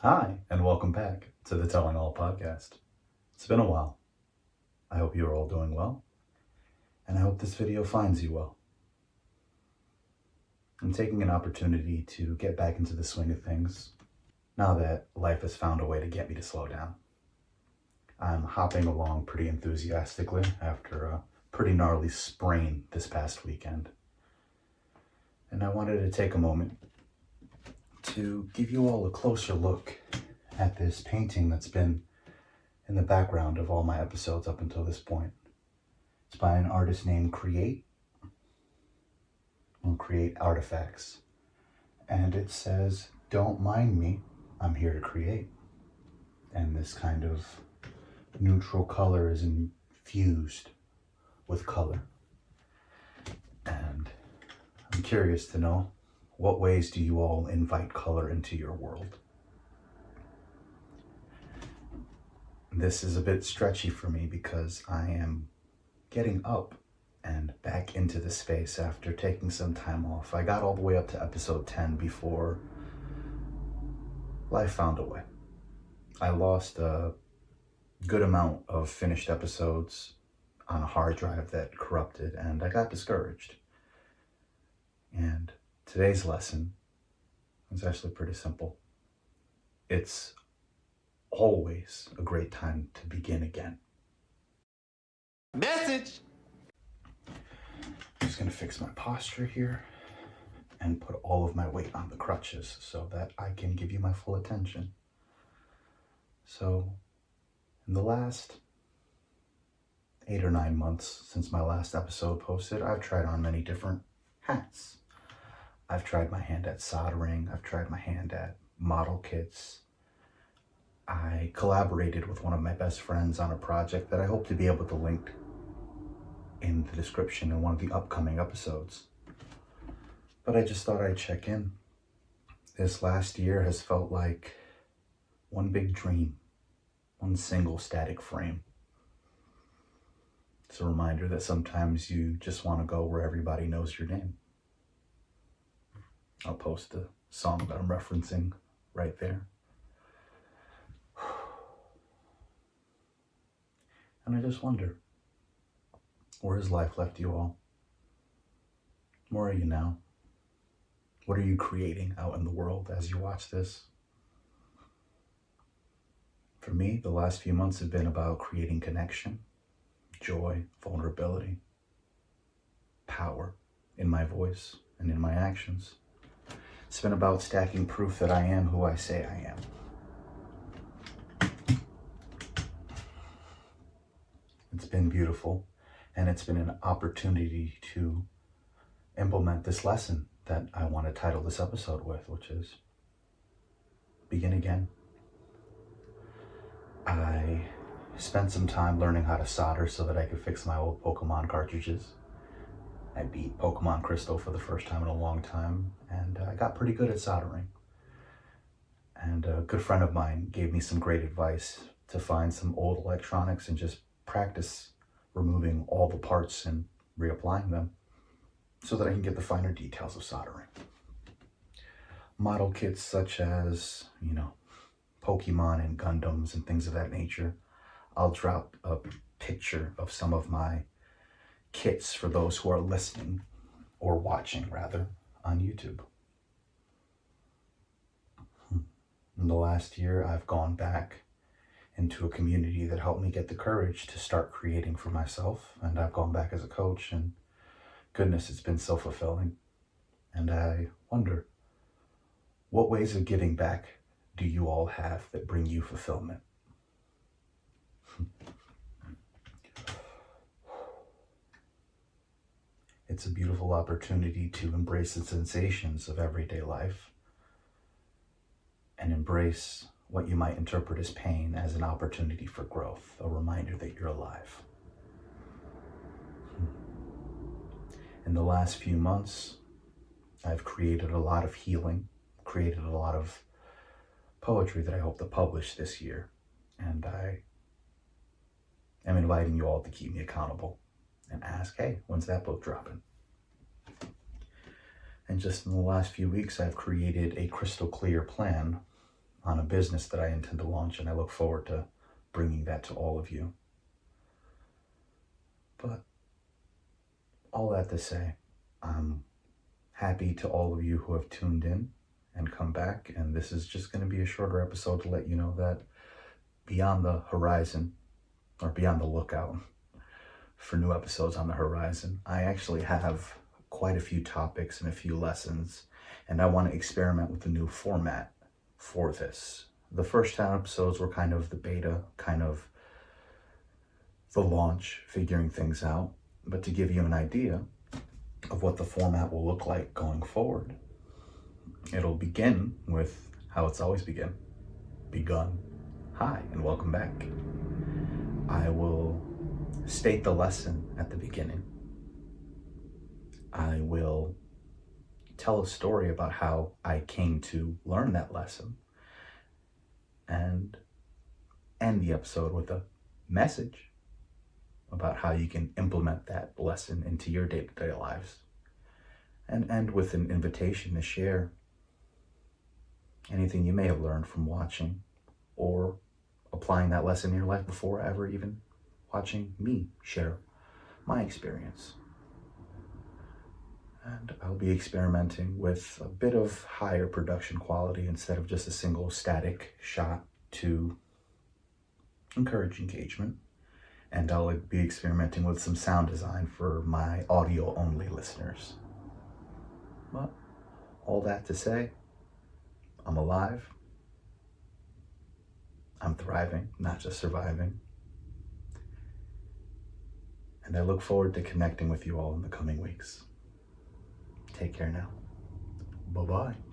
Hi, and welcome back to the TellingA.L.L podcast. It's been a while. I hope you're all doing well, and I hope this video finds you well. I'm taking an opportunity to get back into the swing of things now that life has found a way to get me to slow down. I'm hopping along pretty enthusiastically after a pretty gnarly sprain this past weekend. And I wanted to take a moment to give you all a closer look at this painting that's been in the background of all my episodes up until this point. It's by an artist named Create Artifacts. And it says, "Don't mind me, I'm here to create." And this kind of neutral color is infused with color. And I'm curious to know, what ways do you all invite color into your world? This is a bit stretchy for me because I am getting up and back into the space after taking some time off. I got all the way up to episode 10 before life found a way. I lost a good amount of finished episodes on a hard drive that corrupted, and I got discouraged. And today's lesson is actually pretty simple. It's always a great time to begin again. Message! I'm just going to fix my posture here and put all of my weight on the crutches so that I can give you my full attention. So, in the last 8 or 9 months since my last episode posted, I've tried on many different hats. I've tried my hand at soldering. I've tried my hand at model kits. I collaborated with one of my best friends on a project that I hope to be able to link in the description in one of the upcoming episodes. But I just thought I'd check in. This last year has felt like one big dream, one single static frame. It's a reminder that sometimes you just want to go where everybody knows your name. I'll post the song that I'm referencing right there. And I just wonder, where has life left you all? Where are you now? What are you creating out in the world as you watch this? For me, the last few months have been about creating connection, joy, vulnerability, power in my voice and in my actions. It's been about stacking proof that I am who I say I am. It's been beautiful, and it's been an opportunity to implement this lesson that I want to title this episode with, which is begin again. I spent some time learning how to solder so that I could fix my old Pokemon cartridges. I beat Pokemon Crystal for the first time in a long time, and I got pretty good at soldering. And a good friend of mine gave me some great advice to find some old electronics and just practice removing all the parts and reapplying them so that I can get the finer details of soldering. Model kits such as, Pokemon and Gundams and things of that nature. I'll drop a picture of some of my kits for those who are listening, or watching rather, on YouTube. In the last year, I've gone back into a community that helped me get the courage to start creating for myself, and I've gone back as a coach, and goodness, it's been so fulfilling. And I wonder, what ways of giving back do you all have that bring you fulfillment? It's a beautiful opportunity to embrace the sensations of everyday life and embrace what you might interpret as pain as an opportunity for growth, a reminder that you're alive. In the last few months, I've created a lot of healing, created a lot of poetry that I hope to publish this year, and I am inviting you all to keep me accountable and ask, hey, when's that book dropping? And just in the last few weeks, I've created a crystal clear plan on a business that I intend to launch, and I look forward to bringing that to all of you. But all that to say, I'm happy to all of you who have tuned in and come back, and this is just going to be a shorter episode to let you know that beyond the horizon, or beyond the lookout for new episodes on the horizon, I actually have quite a few topics and a few lessons, and I want to experiment with a new format for this. The first 10 episodes were kind of the beta, kind of the launch, figuring things out. But to give you an idea of what the format will look like going forward, it'll begin with how it's always begun. Hi, and welcome back. I will state the lesson at the beginning. I will tell a story about how I came to learn that lesson, and end the episode with a message about how you can implement that lesson into your day-to-day lives, and end with an invitation to share anything you may have learned from watching or applying that lesson in your life before ever even watching me share my experience. And I'll be experimenting with a bit of higher production quality instead of just a single static shot to encourage engagement. And I'll be experimenting with some sound design for my audio-only listeners. But all that to say, I'm alive. I'm thriving, not just surviving. And I look forward to connecting with you all in the coming weeks. Take care now. Bye-bye.